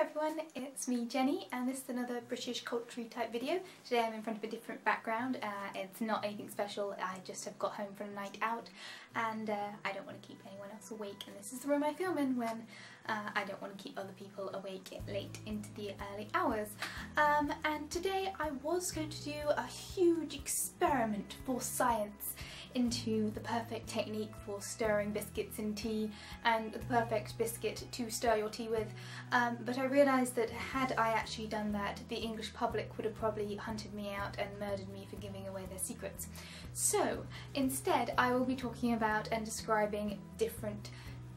everyone, it's me Jenny and this is another British culture type video. Today I'm in front of a different background. It's not anything special, I just have got home from a night out and I don't want to keep anyone else awake, and this is the room I film in when I don't want to keep other people awake late into the early hours. And today I was going to do a huge experiment for science into the perfect technique for stirring biscuits in tea and the perfect biscuit to stir your tea with, but I realised that had I actually done that, the English public would have probably hunted me out and murdered me for giving away their secrets. So instead I will be talking about and describing different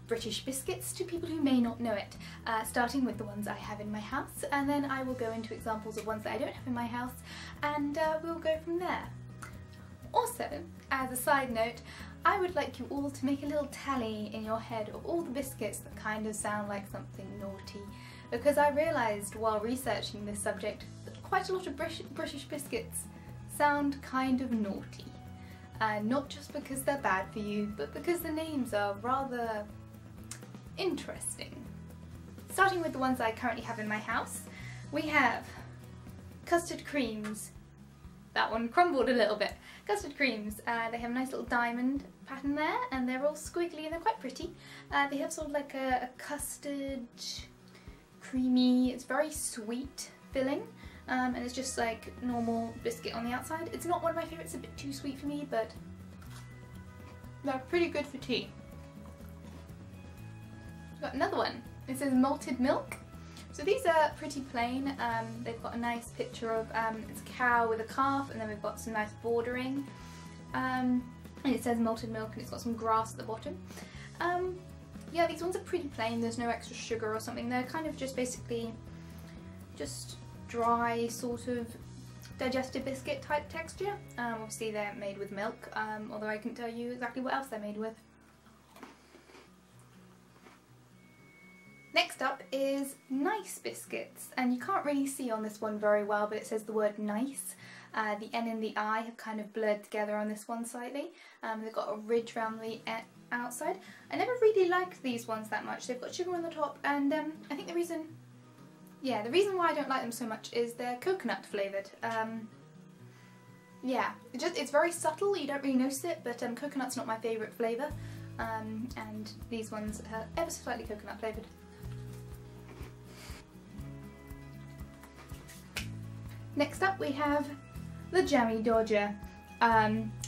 British biscuits to people who may not know it, starting with the ones I have in my house, and then I will go into examples of ones that I don't have in my house, and we'll go from there. Also, as a side note, I would like you all to make a little tally in your head of all the biscuits that kind of sound like something naughty, because I realised while researching this subject that quite a lot of British biscuits sound kind of naughty. Not just because they're bad for you, but because the names are rather interesting. Starting with the ones I currently have in my house, we have custard creams. That one crumbled a little bit. Custard creams, they have a nice little diamond pattern there and they're all squiggly and they're quite pretty. They have sort of like a custard, creamy, it's very sweet filling, and it's just like normal biscuit on the outside. It's not one of my favourites, it's a bit too sweet for me, but they're pretty good for tea. Got another one. It says malted milk. So these are pretty plain. They've got a nice picture of it's a cow with a calf, and then we've got some nice bordering. And it says malted milk and it's got some grass at the bottom. Yeah, these ones are pretty plain, there's no extra sugar or something. They're kind of just basically just dry sort of digestive biscuit type texture. Obviously they're made with milk, although I couldn't tell you exactly what else they're made with. Next up is nice biscuits, and you can't really see on this one very well, but it says the word nice. The N and the I have kind of blurred together on this one slightly. They've got a ridge around the outside. I never really liked these ones that much. They've got sugar on the top, and I think the reason why I don't like them so much is they're coconut flavoured. Yeah, it's very subtle, you don't really notice it, but coconut's not my favourite flavour, and these ones are ever so slightly coconut flavoured. Next up we have the Jammy Dodger.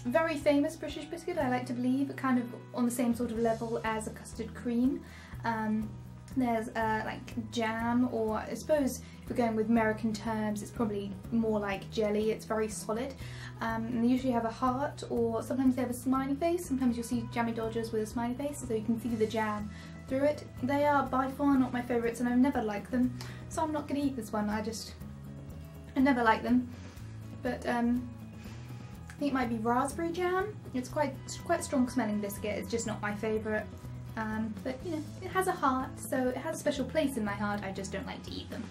Very famous British biscuit, I like to believe, kind of on the same sort of level as a custard cream. There's like jam, or I suppose if we're going with American terms it's probably more like jelly, it's very solid. And they usually have a heart, or sometimes they have a smiley face. Sometimes you'll see Jammy Dodgers with a smiley face so you can see the jam through it. They are by far not my favourites and I've never liked them, so I'm not going to eat this one. I never like them, but I think it might be raspberry jam. It's quite a strong smelling biscuit, it's just not my favourite. But you know, it has a heart, so it has a special place in my heart, I just don't like to eat them.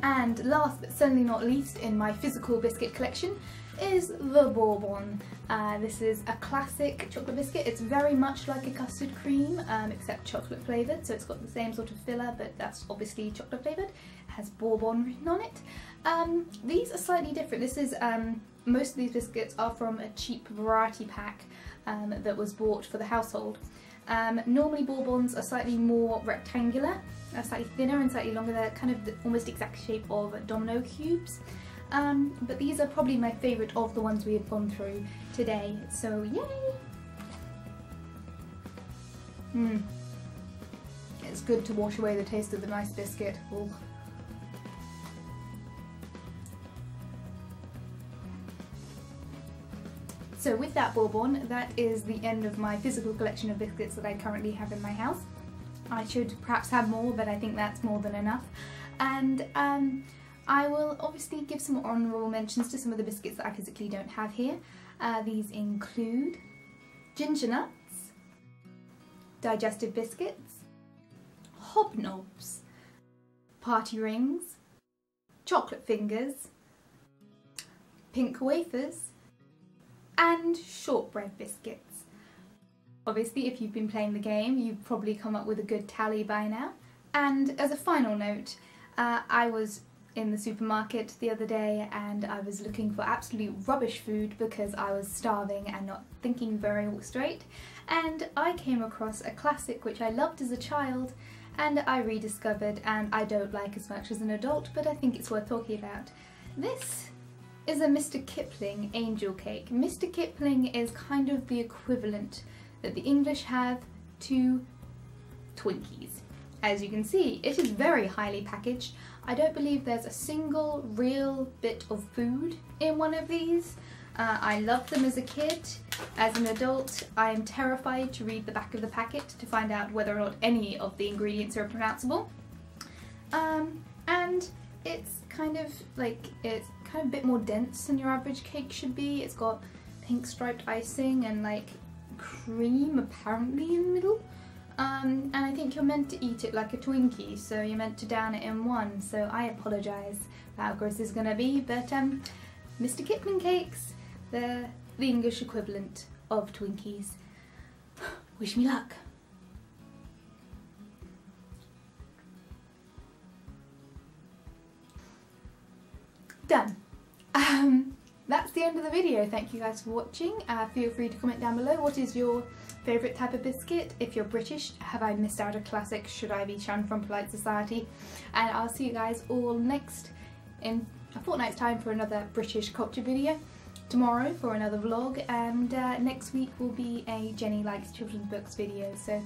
And last but certainly not least in my physical biscuit collection is the Bourbon. This is a classic chocolate biscuit. It's very much like a custard cream, except chocolate flavoured, so it's got the same sort of filler, but that's obviously chocolate flavoured. It has Bourbon written on it. These are slightly different. This is most of these biscuits are from a cheap variety pack that was bought for the household. Normally Bourbons are slightly more rectangular, slightly thinner and slightly longer. They're kind of the almost exact shape of domino cubes. But these are probably my favourite of the ones we have gone through today, so yay! It's good to wash away the taste of the nice biscuit. Ooh. So with that Bourbon, that is the end of my physical collection of biscuits that I currently have in my house. I should perhaps have more, but I think that's more than enough. And I will obviously give some honourable mentions to some of the biscuits that I physically don't have here. These include ginger nuts, digestive biscuits, hobnobs, party rings, chocolate fingers, pink wafers, and shortbread biscuits. Obviously, if you've been playing the game, you've probably come up with a good tally by now. And as a final note, I was in the supermarket the other day and I was looking for absolute rubbish food because I was starving and not thinking very straight, and I came across a classic which I loved as a child and I rediscovered, and I don't like as much as an adult, but I think it's worth talking about. This is a Mr. Kipling angel cake. Mr. Kipling is kind of the equivalent that the English have to Twinkies. As you can see, it is very highly packaged. I don't believe there's a single real bit of food in one of these. I loved them as a kid. As an adult, I am terrified to read the back of the packet to find out whether or not any of the ingredients are pronounceable. And it's kind of a bit more dense than your average cake should be. It's got pink striped icing and like cream apparently in the middle. And I think you're meant to eat it like a Twinkie, so you're meant to down it in one, so I apologise for how gross this is going to be, but Mr. Kipling cakes, they're the English equivalent of Twinkies. Wish me luck. Done. That's the end of the video. Thank you guys for watching. Feel free to comment down below what is your favourite type of biscuit. If you're British, have I missed out a classic? Should I be shunned from polite society? And I'll see you guys all in a fortnight's time for another British culture video. Tomorrow for another vlog, and next week will be a Jenny Likes Children's Books video. So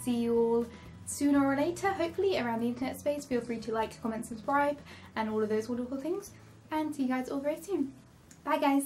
see you all sooner or later, hopefully around the internet space. Feel free to like, comment, subscribe and all of those wonderful things, and see you guys all very soon. Bye guys!